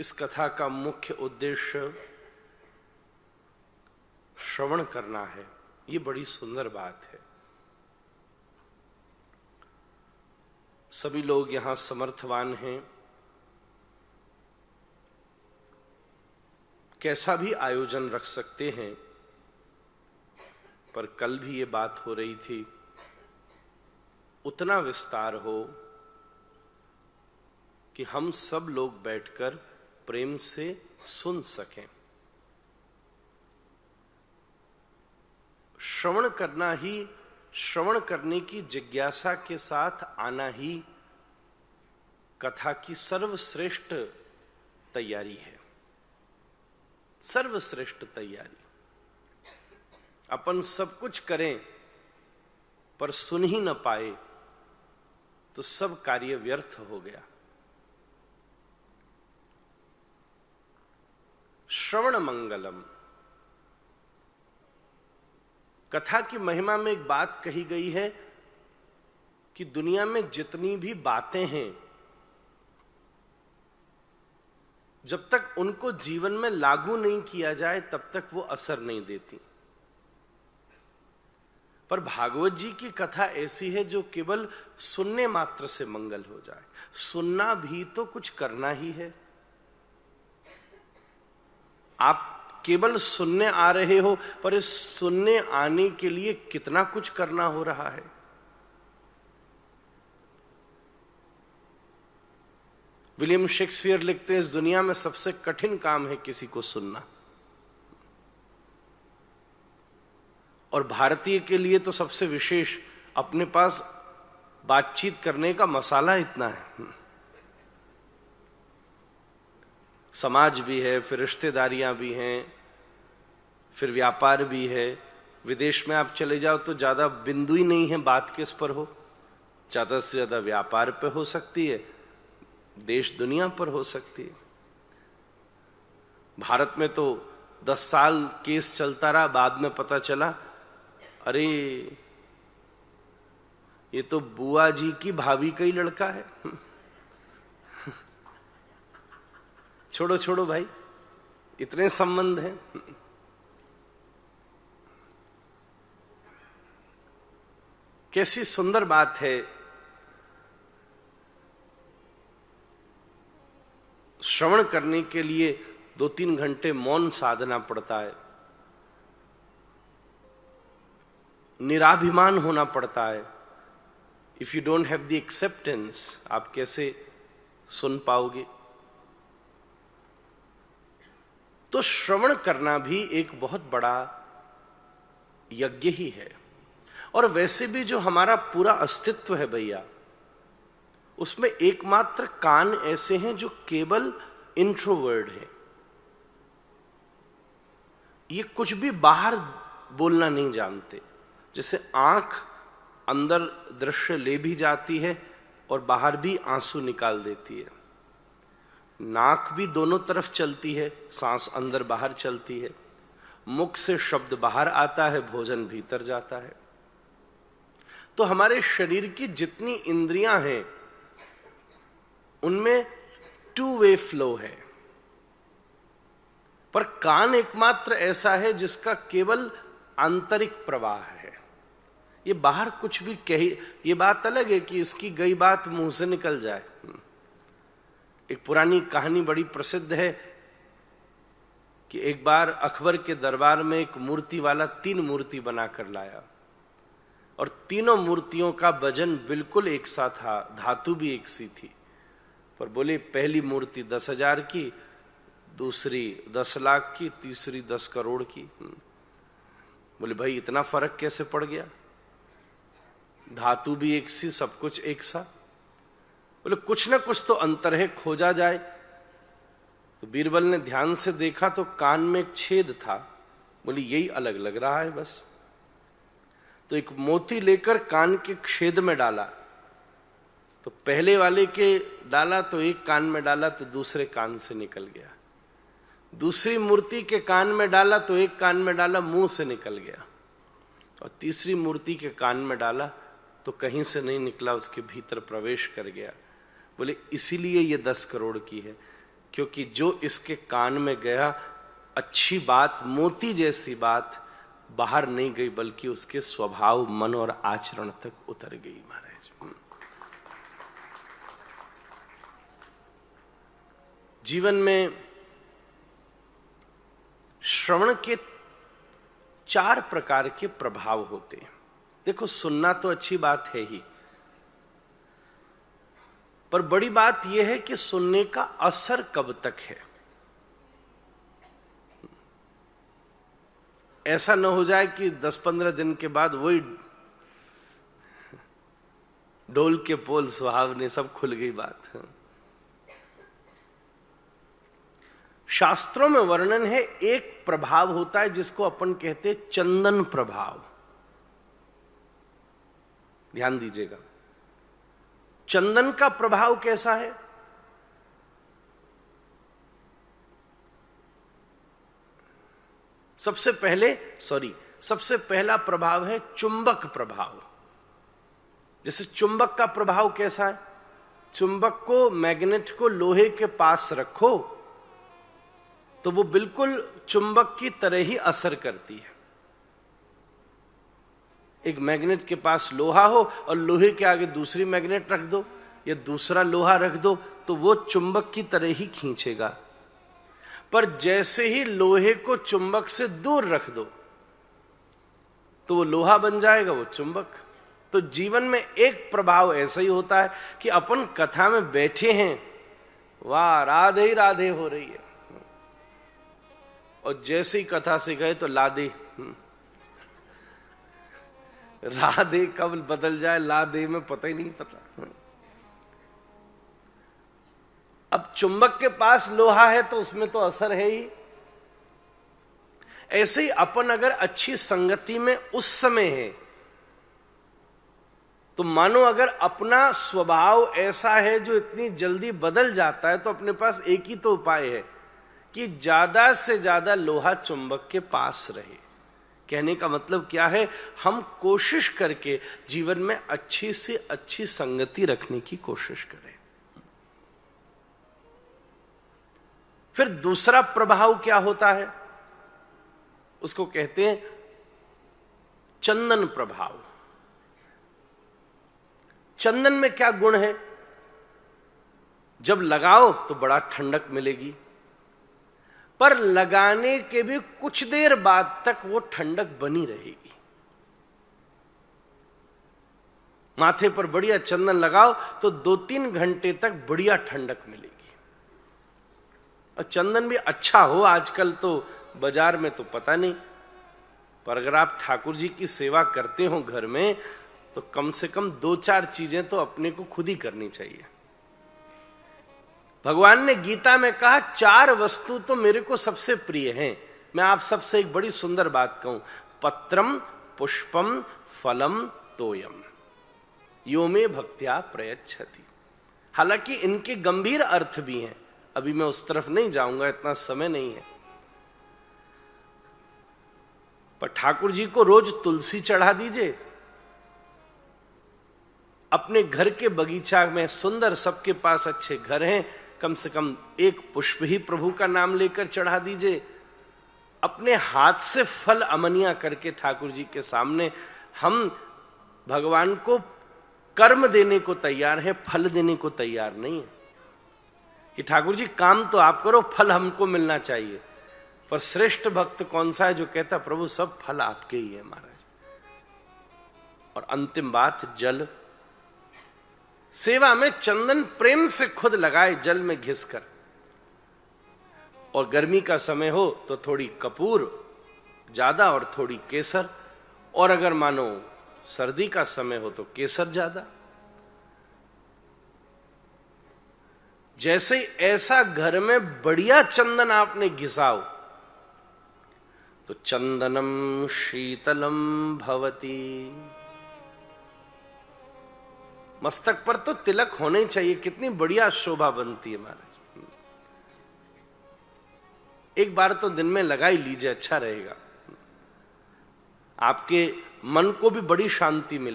इस कथा का मुख्य उद्देश्य श्रवण करना है। ये बड़ी सुंदर बात है। सभी लोग यहां समर्थवान हैं, कैसा भी आयोजन रख सकते हैं, पर कल भी ये बात हो रही थी, उतना विस्तार हो कि हम सब लोग बैठकर प्रेम से सुन सकें। श्रवण करना ही, श्रवण करने की जिज्ञासा के साथ आना ही कथा की सर्वश्रेष्ठ तैयारी है। सर्वश्रेष्ठ तैयारी। अपन सब कुछ करें पर सुन ही न पाए तो सब कार्य व्यर्थ हो गया। श्रवण मंगलम। कथा की महिमा में एक बात कही गई है कि दुनिया में जितनी भी बातें हैं, जब तक उनको जीवन में लागू नहीं किया जाए तब तक वो असर नहीं देती। पर भागवत जी की कथा ऐसी है जो केवल सुनने मात्र से मंगल हो जाए। सुनना भी तो कुछ करना ही है। आप केवल सुनने आ रहे हो, पर इस सुनने आने के लिए कितना कुछ करना हो रहा है। विलियम शेक्सपियर लिखते हैं, इस दुनिया में सबसे कठिन काम है किसी को सुनना। और भारतीय के लिए तो सबसे विशेष, अपने पास बातचीत करने का मसाला इतना है। समाज भी है, फिर रिश्तेदारियां भी हैं, फिर व्यापार भी है। विदेश में आप चले जाओ तो ज्यादा बिंदु ही नहीं है बात किस पर हो। ज्यादा से ज्यादा व्यापार पे हो सकती है, देश दुनिया पर हो सकती है। भारत में तो 10 साल केस चलता रहा, बाद में पता चला अरे ये तो बुआ जी की भाभी का ही लड़का है। छोड़ो छोड़ो भाई, इतने संबंध हैं। कैसी सुंदर बात है। श्रवण करने के लिए 2-3 घंटे मौन साधना पड़ता है, निराभिमान होना पड़ता है। If you don't have the acceptance, आप कैसे सुन पाओगे। तो श्रवण करना भी एक बहुत बड़ा यज्ञ ही है। और वैसे भी जो हमारा पूरा अस्तित्व है भैया, उसमें एकमात्र कान ऐसे हैं जो केवल इंट्रोवर्ड है। ये कुछ भी बाहर बोलना नहीं जानते। जैसे आंख अंदर दृश्य ले भी जाती है और बाहर भी आंसू निकाल देती है। नाक भी दोनों तरफ चलती है, सांस अंदर बाहर चलती है। मुख से शब्द बाहर आता है, भोजन भीतर जाता है। तो हमारे शरीर की जितनी इंद्रियां हैं उनमें 2 वे फ्लो है। पर कान एकमात्र ऐसा है जिसका केवल आंतरिक प्रवाह है। ये बाहर कुछ भी कही, ये बात अलग है कि इसकी गई बात मुंह से निकल जाए। एक पुरानी कहानी बड़ी प्रसिद्ध है कि एक बार अकबर के दरबार में एक मूर्ति वाला 3 मूर्ति बनाकर लाया और तीनों मूर्तियों का वजन बिल्कुल एक सा था, धातु भी एक सी थी। पर बोले पहली मूर्ति 10,000 की, दूसरी 10 लाख की, तीसरी 10 करोड़ की। बोले भाई इतना फर्क कैसे पड़ गया? धातु भी एक सी, सब कुछ एक सा। बोले कुछ ना कुछ तो अंतर है, खोजा जाए। तो बीरबल ने ध्यान से देखा तो कान में एक छेद था। बोले यही अलग लग रहा है बस। तो एक मोती लेकर कान के छेद में डाला, तो पहले वाले के डाला तो एक कान में डाला तो दूसरे कान से निकल गया। दूसरी मूर्ति के कान में डाला तो एक कान में डाला, मुंह से निकल गया। और तीसरी मूर्ति के कान में डाला तो कहीं से नहीं निकला, उसके भीतर प्रवेश कर गया। बोले इसीलिए ये 10 करोड़ की है। क्योंकि जो इसके कान में गया, अच्छी बात, मोती जैसी बात बाहर नहीं गई, बल्कि उसके स्वभाव, मन और आचरण तक उतर गई। महाराज, जीवन में श्रवण के 4 प्रकार के प्रभाव होते हैं। देखो, सुनना तो अच्छी बात है ही, पर बड़ी बात यह है कि सुनने का असर कब तक है। ऐसा न हो जाए कि 10-15 दिन के बाद वही ढोल के पोल सुहावने, सब खुल गई बात। शास्त्रों में वर्णन है, एक प्रभाव होता है जिसको अपन कहते हैं चंदन प्रभाव। ध्यान दीजिएगा, चंदन का प्रभाव कैसा है? सबसे पहला प्रभाव है चुंबक प्रभाव। जैसे चुंबक का प्रभाव कैसा है? चुंबक को, मैग्नेट को लोहे के पास रखो तो वो बिल्कुल चुंबक की तरह ही असर करती है। एक मैग्नेट के पास लोहा हो और लोहे के आगे दूसरी मैग्नेट रख दो या दूसरा लोहा रख दो तो वो चुंबक की तरह ही खींचेगा। पर जैसे ही लोहे को चुंबक से दूर रख दो तो वो लोहा बन जाएगा, वो चुंबक। तो जीवन में एक प्रभाव ऐसा ही होता है कि अपन कथा में बैठे हैं, वाह राधे ही राधे हो रही है, और जैसे ही कथा से गए तो लादे, राधे कब बदल जाए लादे में पता ही नहीं पता। अब चुंबक के पास लोहा है तो उसमें तो असर है ही। ऐसे ही अपन अगर अच्छी संगति में उस समय है तो मानो अगर अपना स्वभाव ऐसा है जो इतनी जल्दी बदल जाता है, तो अपने पास एक ही तो उपाय है कि ज्यादा से ज्यादा लोहा चुंबक के पास रहे। कहने का मतलब क्या है? हम कोशिश करके जीवन में अच्छी से अच्छी संगति रखने की कोशिश करें। फिर दूसरा प्रभाव क्या होता है? उसको कहते हैं चंदन प्रभाव। चंदन में क्या गुण है? जब लगाओ तो बड़ा ठंडक मिलेगी, पर लगाने के भी कुछ देर बाद तक वो ठंडक बनी रहेगी। माथे पर बढ़िया चंदन लगाओ तो 2-3 घंटे तक बढ़िया ठंडक मिलेगी। और चंदन भी अच्छा हो, आजकल तो बाजार में तो पता नहीं, पर अगर आप ठाकुर जी की सेवा करते हो घर में तो कम से कम 2-4 चीजें तो अपने को खुद ही करनी चाहिए। भगवान ने गीता में कहा 4 वस्तु तो मेरे को सबसे प्रिय हैं। मैं आप सबसे एक बड़ी सुंदर बात कहूं, पत्रम पुष्पम फलम तोयम यो मे भक्त्या प्रयच्छति। हालांकि इनके गंभीर अर्थ भी हैं, अभी मैं उस तरफ नहीं जाऊंगा, इतना समय नहीं है। पर ठाकुर जी को रोज तुलसी चढ़ा दीजिए, अपने घर के बगीचा में सुंदर, सबके पास अच्छे घर हैं, कम से कम एक पुष्प ही प्रभु का नाम लेकर चढ़ा दीजिए। अपने हाथ से फल अमनिया करके ठाकुर जी के सामने हम भगवान को कर्म देने को तैयार है, फल देने को तैयार नहीं है। कि ठाकुर जी काम तो आप करो, फल हमको मिलना चाहिए। पर श्रेष्ठ भक्त कौन सा है जो कहता प्रभु सब फल आपके ही है महाराज। और अंतिम बात, जल। सेवा में चंदन प्रेम से खुद लगाए जल में घिसकर, और गर्मी का समय हो तो थोड़ी कपूर ज्यादा और थोड़ी केसर, और अगर मानो सर्दी का समय हो तो केसर ज्यादा। जैसे ऐसा घर में बढ़िया चंदन आपने घिसाओ तो चंदनम शीतलम भवती। मस्तक पर तो तिलक होने ही चाहिए, कितनी बढ़िया शोभा बनती है महाराज। एक बार तो दिन में लगा ही लीजिए, अच्छा रहेगा, आपके मन को भी बड़ी शांति मिलेगी।